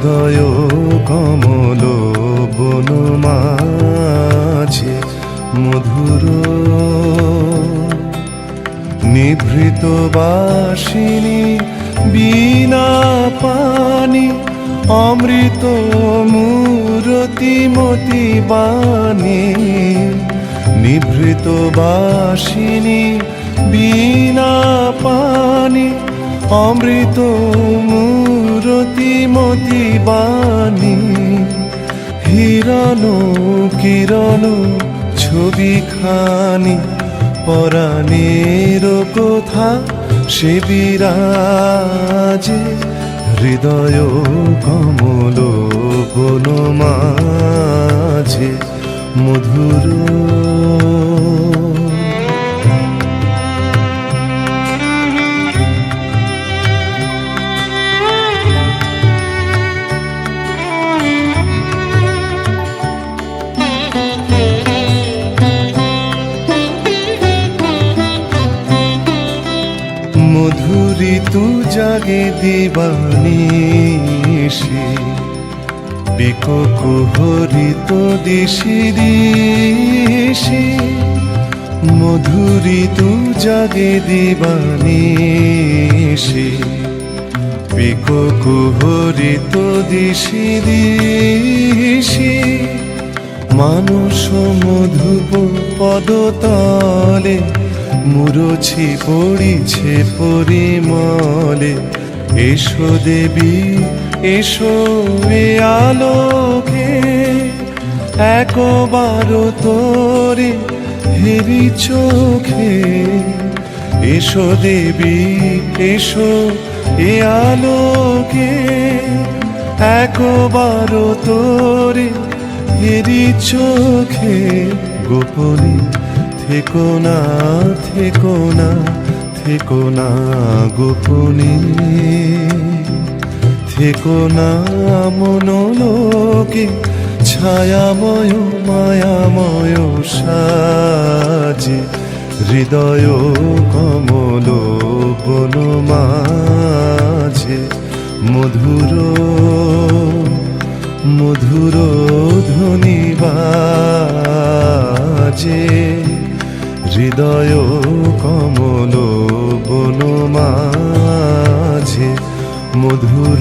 হৃদয় কমল বন মাঝে মধুর নিভৃত বাসিনী বীণা পানি অমৃত মূরতি মতি বাণী নিভৃত বাসিনী বীণা পানি অমৃত মূরতি মতি বাণী হিরণ কিরণ ছবি খানি পরাণের কথা সে বিরাজে হৃদয় কমল বন মাঝে মধুর মধুরি তু জাগে দিবানিশি বিককুহরিত দিশি দিশি মধুরি তু জাগে দিবানিশি বিককুহরিত দিশি দিশি মানস মধুপ পদতলে মুরছি পড়িছে পরিমলে এসো দেবী এসো এ আলোকে একবার তোরে হেরি চোখে এসো দেবী এসো এ আলোকে একবার তোরে হেরি চোখে গোপনে থেকো না থেকো না থেকো না গোপনে থেকো না মনোলোকে ছায়াময় মায়াময় সাজে হৃদয় কমল বন মাঝে মধুর মধুর ধ্বনি বাজে হৃদয় কমল বন মাঝে মধুর